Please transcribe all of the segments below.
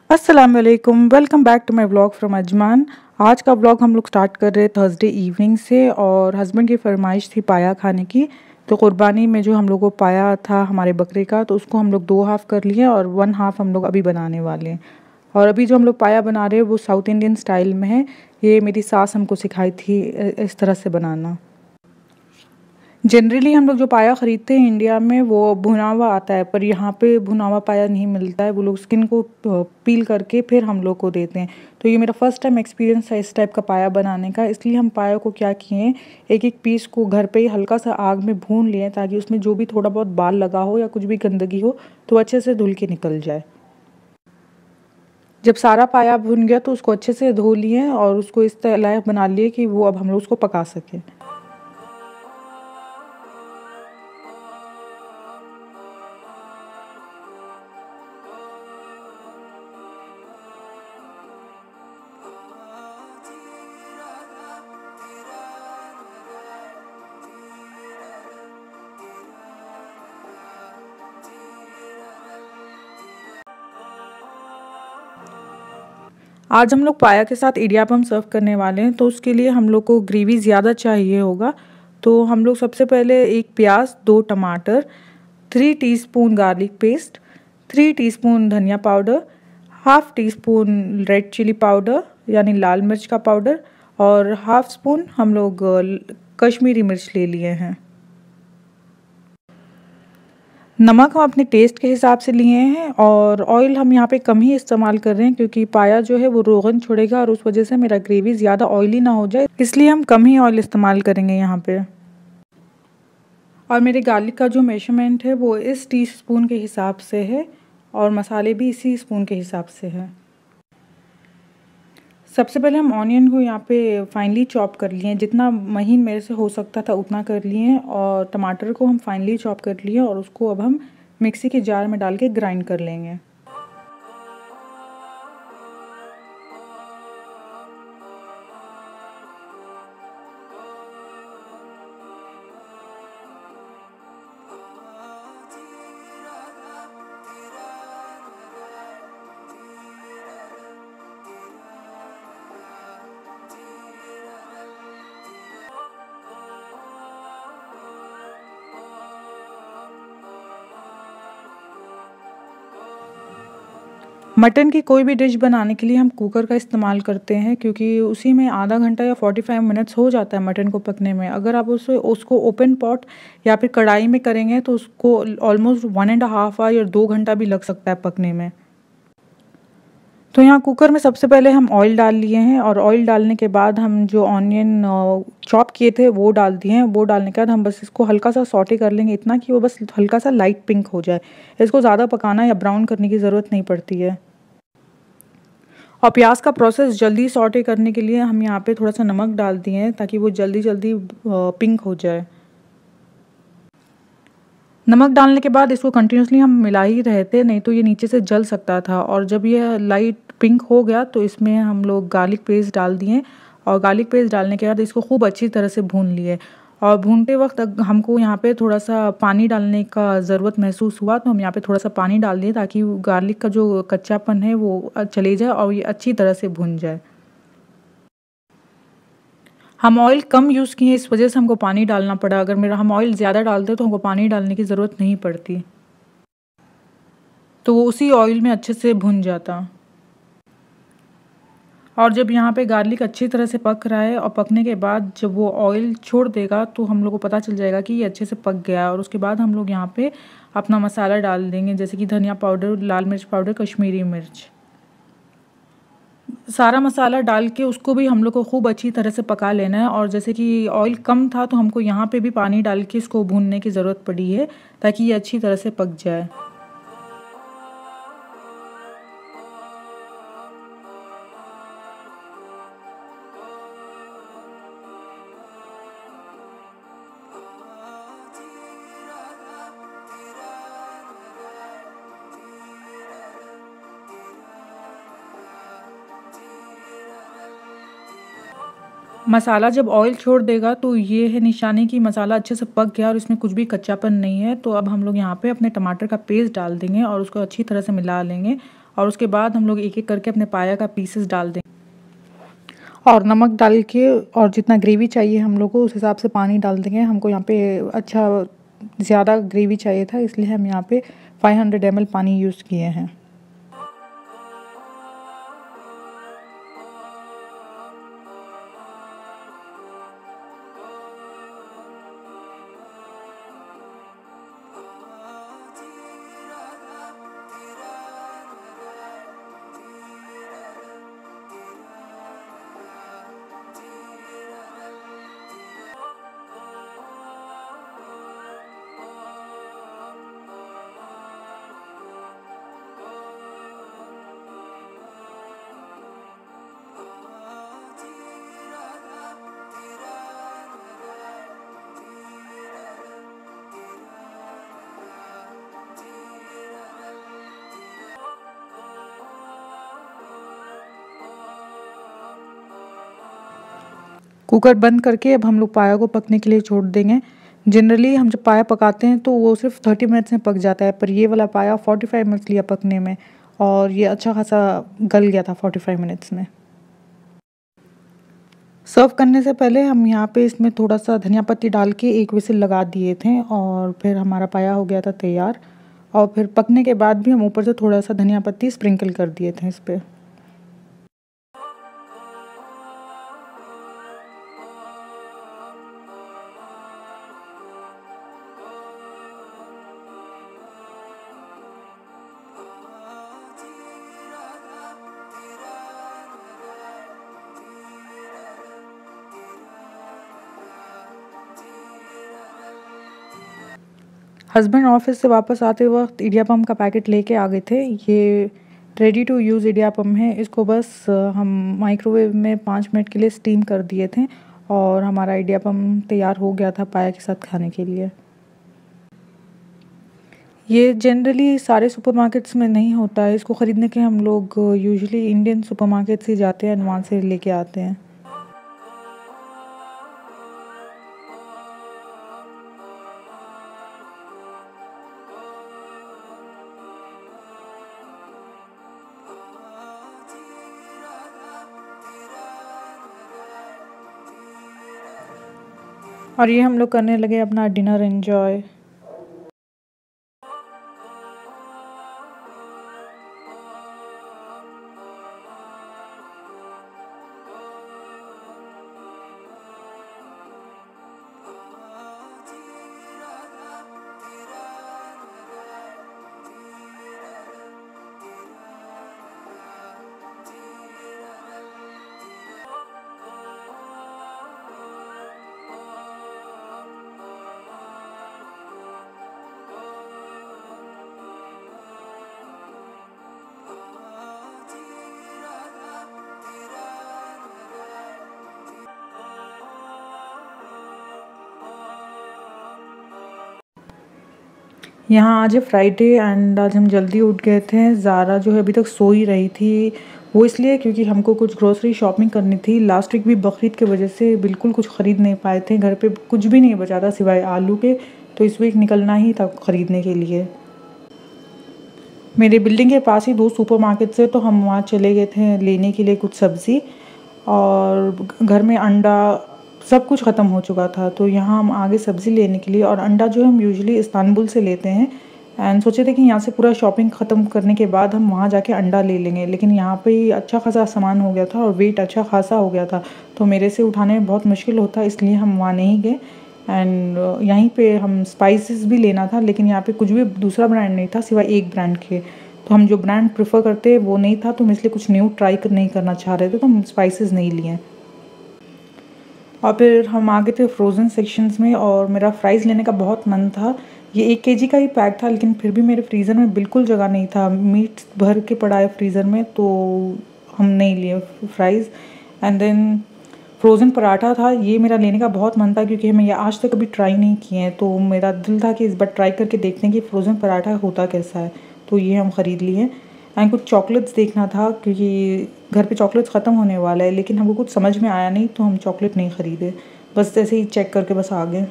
अस्सलाम वालेकुम, welcome back to my vlog from Ajman. आज का व्लॉग हम लोग स्टार्ट कर रहे थर्सडे इवनिंग से और हस्बैंड की फरमाइश थी पाया खाने की। तो क़ुरबानी में जो हम लोग को पाया था हमारे बकरे का, तो उसको हम लोग 2 हाफ़ कर लिए और 1 हाफ़ हम लोग अभी बनाने वाले हैं। और अभी जो हम लोग पाया बना रहे हैं वो साउथ इंडियन स्टाइल में है। ये मेरी सास हमको सिखाई थी इस तरह से बनाना। जनरली हम लोग जो पाया ख़रीदते हैं इंडिया में वो भुना हुआ आता है, पर यहाँ पे भुना हुआ पाया नहीं मिलता है। वो लोग स्किन को पील करके फिर हम लोग को देते हैं। तो ये मेरा फ़र्स्ट टाइम एक्सपीरियंस था इस टाइप का पाया बनाने का। इसलिए हम पाया को क्या किए, एक एक पीस को घर पे ही हल्का सा आग में भून लिए ताकि उसमें जो भी थोड़ा बहुत बाल लगा हो या कुछ भी गंदगी हो तो अच्छे से धुल के निकल जाए। जब सारा पाया भुन गया तो उसको अच्छे से धो लिए और उसको इस तरह लायक बना लिए कि वो अब हम लोग उसको पका सकें। आज हम लोग पाया के साथ इडियापम सर्व करने वाले हैं, तो उसके लिए हम लोग को ग्रेवी ज़्यादा चाहिए होगा। तो हम लोग सबसे पहले 1 प्याज, 2 टमाटर, 3 टीस्पून गार्लिक पेस्ट, 3 टीस्पून धनिया powder, half teaspoon red chilli powder यानी लाल मिर्च का पाउडर और हाफ़ स्पून हम लोग कश्मीरी मिर्च ले लिए हैं। नमक हम अपने टेस्ट के हिसाब से लिए हैं और ऑयल हम यहाँ पे कम ही इस्तेमाल कर रहे हैं क्योंकि पाया जो है वो रोगन छोड़ेगा और उस वजह से मेरा ग्रेवी ज़्यादा ऑयली ना हो जाए, इसलिए हम कम ही ऑयल इस्तेमाल करेंगे यहाँ पे। और मेरे गार्लिक का जो मेजरमेंट है वो इस टीस्पून के हिसाब से है और मसाले भी इसी स्पून के हिसाब से है। सबसे पहले हम ऑनियन को यहाँ पे फाइनली चॉप कर लिए हैं, जितना महीन मेरे से हो सकता था उतना कर लिए हैं। और टमाटर को हम फाइनली चॉप कर लिए और उसको अब हम मिक्सी के जार में डाल के ग्राइंड कर लेंगे। मटन की कोई भी डिश बनाने के लिए हम कुकर का इस्तेमाल करते हैं क्योंकि उसी में आधा घंटा या 45 मिनट्स हो जाता है मटन को पकने में। अगर आप उसको ओपन पॉट या फिर कढ़ाई में करेंगे तो उसको ऑलमोस्ट 1.5 आवर या 2 घंटा भी लग सकता है पकने में। तो यहाँ कुकर में सबसे पहले हम ऑयल डाल लिए हैं और ऑयल डालने के बाद हम जो ऑनियन चॉप किए थे वो डाल दिए हैं। वो डालने के बाद हम बस इसको हल्का सा सॉटे कर लेंगे, इतना कि वो बस हल्का सा लाइट पिंक हो जाए। इसको ज़्यादा पकाना या ब्राउन करने की ज़रूरत नहीं पड़ती है। और प्याज का प्रोसेस जल्दी सॉटे करने के लिए हम यहाँ पे थोड़ा सा नमक डाल दिए हैं ताकि वो जल्दी जल्दी पिंक हो जाए। नमक डालने के बाद इसको कंटिन्यूसली हम मिला ही रहे थे, नहीं तो ये नीचे से जल सकता था। और जब ये लाइट पिंक हो गया तो इसमें हम लोग गार्लिक पेस्ट डाल दिए और गार्लिक पेस्ट डालने के बाद इसको खूब अच्छी तरह से भून लिए। और भूनते वक्त हमको यहाँ पे थोड़ा सा पानी डालने का ज़रूरत महसूस हुआ, तो हम यहाँ पे थोड़ा सा पानी डाल दिए ताकि गार्लिक का जो कच्चापन है वो चले जाए और ये अच्छी तरह से भुन जाए। हम ऑयल कम यूज़ किए इस वजह से हमको पानी डालना पड़ा। अगर हम ऑयल ज़्यादा डालते तो हमको पानी डालने की ज़रूरत नहीं पड़ती, तो वो उसी ऑयल में अच्छे से भुन जाता। और जब यहाँ पे गार्लिक अच्छी तरह से पक रहा है और पकने के बाद जब वो ऑयल छोड़ देगा तो हम लोग को पता चल जाएगा कि ये अच्छे से पक गया है। और उसके बाद हम लोग यहाँ पे अपना मसाला डाल देंगे, जैसे कि धनिया पाउडर, लाल मिर्च पाउडर, कश्मीरी मिर्च। सारा मसाला डाल के उसको भी हम लोग को खूब अच्छी तरह से पका लेना है। और जैसे कि ऑयल कम था तो हमको यहाँ पे भी पानी डाल के इसको भूनने की ज़रूरत पड़ी है ताकि ये अच्छी तरह से पक जाए। मसाला जब ऑयल छोड़ देगा तो ये है निशानी कि मसाला अच्छे से पक गया और इसमें कुछ भी कच्चापन नहीं है। तो अब हम लोग यहाँ पे अपने टमाटर का पेस्ट डाल देंगे और उसको अच्छी तरह से मिला लेंगे। और उसके बाद हम लोग एक एक करके अपने पाया का पीसेस डाल दें और नमक डाल के, और जितना ग्रेवी चाहिए हम लोग को उस हिसाब से पानी डाल देंगे। हमको यहाँ पे अच्छा ज़्यादा ग्रेवी चाहिए था, इसलिए हम यहाँ पे 500 ml पानी यूज़ किए हैं। कुकर बंद करके अब हम लोग पाया को पकने के लिए छोड़ देंगे। जनरली हम जब पाया पकाते हैं तो वो सिर्फ 30 मिनट्स में पक जाता है, पर ये वाला पाया 45 मिनट्स लिया पकने में, और ये अच्छा खासा गल गया था 45 मिनट्स में। सर्व करने से पहले हम यहाँ पे इसमें थोड़ा सा धनिया पत्ती डाल के एक विसिल लगा दिए थे, और फिर हमारा पाया हो गया था तैयार। और फिर पकने के बाद भी हम ऊपर से थोड़ा सा धनिया पत्ती स्प्रिंकल कर दिए थे इस पर। हस्बैंड ऑफिस से वापस आते वक्त इडियापम का पैकेट लेके आ गए थे। ये रेडी टू यूज़ इडियापम है। इसको बस हम माइक्रोवेव में 5 मिनट के लिए स्टीम कर दिए थे और हमारा इडियापम तैयार हो गया था पाया के साथ खाने के लिए। ये जनरली सारे सुपरमार्केट्स में नहीं होता है। इसको ख़रीदने के हम लोग यूजुअली इंडियन सुपरमार्केट से जाते हैं, वहाँ से लेके आते हैं। और ये हम लोग करने लगे अपना डिनर एंजॉय। यहाँ आज है फ्राइडे एंड आज हम जल्दी उठ गए थे। ज़ारा जो है अभी तक सो ही रही थी, वो इसलिए क्योंकि हमको कुछ ग्रोसरी शॉपिंग करनी थी। लास्ट वीक भी बकरीद की वजह से बिल्कुल कुछ ख़रीद नहीं पाए थे, घर पे कुछ भी नहीं बचा था सिवाय आलू के, तो इस वीक निकलना ही था ख़रीदने के लिए। मेरे बिल्डिंग के पास ही 2 सुपरमार्केट से, तो हम वहाँ चले गए थे लेने के लिए कुछ सब्ज़ी, और घर में अंडा सब कुछ ख़त्म हो चुका था, तो यहाँ हम आगे सब्ज़ी लेने के लिए। और अंडा जो हम यूजुअली इस्तांबुल से लेते हैं, एंड सोचे थे कि यहाँ से पूरा शॉपिंग ख़त्म करने के बाद हम वहाँ जाके अंडा ले लेंगे, लेकिन यहाँ पे ही अच्छा खासा सामान हो गया था और वेट अच्छा खासा हो गया था, तो मेरे से उठाने में बहुत मुश्किल होता, इसलिए हम वहाँ नहीं गए। एंड यहीं पे हम स्पाइसेस भी लेना था, लेकिन यहाँ पे कुछ भी दूसरा ब्रांड नहीं था सिवाय एक ब्रांड के, तो हम जो ब्रांड प्रेफर करते हैं वो नहीं था, तो हम इसलिए कुछ न्यू ट्राई नहीं करना चाह रहे थे, तो हम स्पाइसेस नहीं लिए। और फिर हम आ गए थे फ्रोज़न सेक्शंस में, और मेरा फ्राइज़ लेने का बहुत मन था। ये 1 केजी का ही पैक था, लेकिन फिर भी मेरे फ्रीज़र में बिल्कुल जगह नहीं था, मीट भर के पड़ा है फ्रीज़र में, तो हम नहीं लिए fries. And then frozen paratha था, ये मेरा लेने का बहुत मन था क्योंकि मैं ये आज तक कभी ट्राई नहीं किए हैं, तो मेरा दिल था कि इस बार ट्राई करके देखते हैं कि फ्रोज़न पराठा होता कैसा है, तो ये हम ख़रीद लिए। एंड कुछ चॉकलेट्स देखना था क्योंकि घर पे चॉकलेट्स ख़त्म होने वाला है, लेकिन हमको कुछ समझ में आया नहीं, तो हम चॉकलेट नहीं ख़रीदे, बस ऐसे ही चेक करके बस आ गए।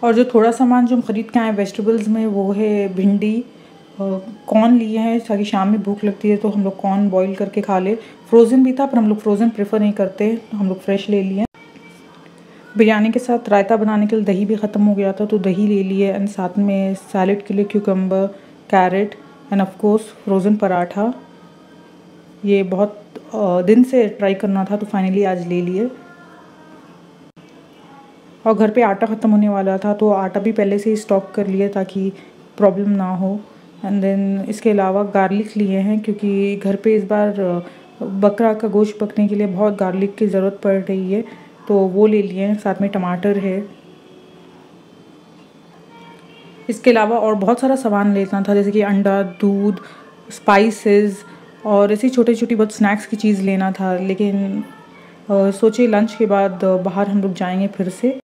और जो थोड़ा सामान जो हम ख़रीद के आए वेजिटेबल्स में वो है भिंडी, कॉर्न लिए हैं ताकि शाम में भूख लगती है तो हम लोग कॉर्न बॉईल करके खा ले। फ्रोज़न भी था पर हम लोग फ्रोज़न प्रेफर नहीं करते, हम लोग फ्रेश ले लिए। बिरयानी के साथ रायता बनाने के लिए दही भी ख़त्म हो गया था तो दही ले लिए, एंड साथ में सैलेड के लिए cucumber, carrot end of course frozen paratha. ये बहुत दिन से ट्राई करना था तो फाइनली आज ले लिए। और घर पे आटा ख़त्म होने वाला था तो आटा भी पहले से ही स्टॉक कर लिया ताकि प्रॉब्लम ना हो। एंड देन इसके अलावा गार्लिक लिए हैं क्योंकि घर पे इस बार बकरा का गोश्त पकने के लिए बहुत गार्लिक की ज़रूरत पड़ रही है तो वो ले लिए हैं। साथ में टमाटर है। इसके अलावा और बहुत सारा सामान लेना था जैसे कि अंडा, दूध, स्पाइसेस और ऐसी छोटी छोटी बहुत स्नैक्स की चीज़ लेना था, लेकिन सोचे लंच के बाद बाहर हम लोग जाएंगे फिर से।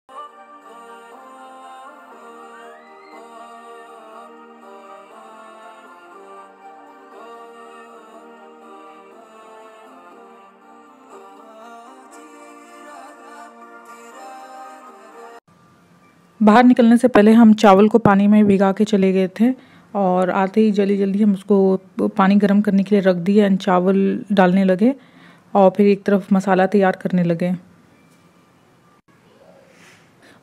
बाहर निकलने से पहले हम चावल को पानी में भिगा के चले गए थे और आते ही जल्दी जल्दी हम उसको पानी गर्म करने के लिए रख दिए एंड चावल डालने लगे और फिर एक तरफ मसाला तैयार करने लगे।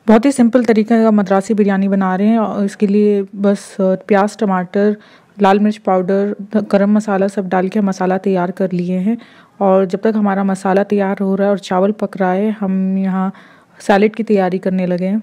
बहुत ही सिंपल तरीके का मद्रासी बिरयानी बना रहे हैं और इसके लिए बस प्याज, टमाटर, लाल मिर्च पाउडर, गरम मसाला सब डाल के मसाला तैयार कर लिए हैं। और जब तक हमारा मसाला तैयार हो रहा है और चावल पक रहा है हम यहाँ सैलेड की तैयारी करने लगे हैं।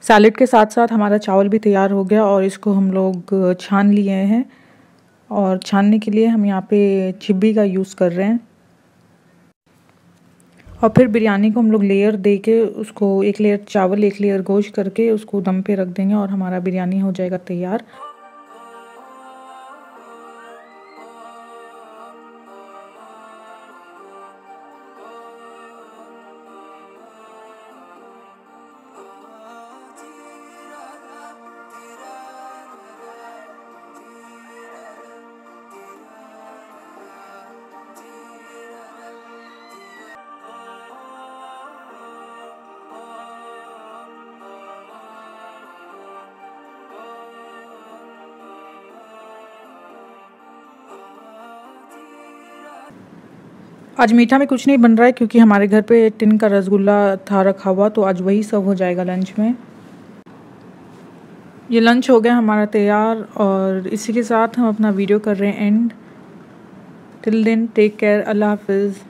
सैलेड के साथ साथ हमारा चावल भी तैयार हो गया और इसको हम लोग छान लिए हैं और छानने के लिए हम यहाँ पे चिब्बी का यूज़ कर रहे हैं। और फिर बिरयानी को हम लोग लेयर दे के उसको एक लेयर चावल एक लेयर गोश्त करके उसको दम पे रख देंगे और हमारा बिरयानी हो जाएगा तैयार। आज मीठा में कुछ नहीं बन रहा है क्योंकि हमारे घर पे टिन का रसगुल्ला था रखा हुआ तो आज वही सर्व हो जाएगा लंच में। ये लंच हो गया हमारा तैयार और इसी के साथ हम अपना वीडियो कर रहे हैं end. Till then take care, Allah हाफिज़।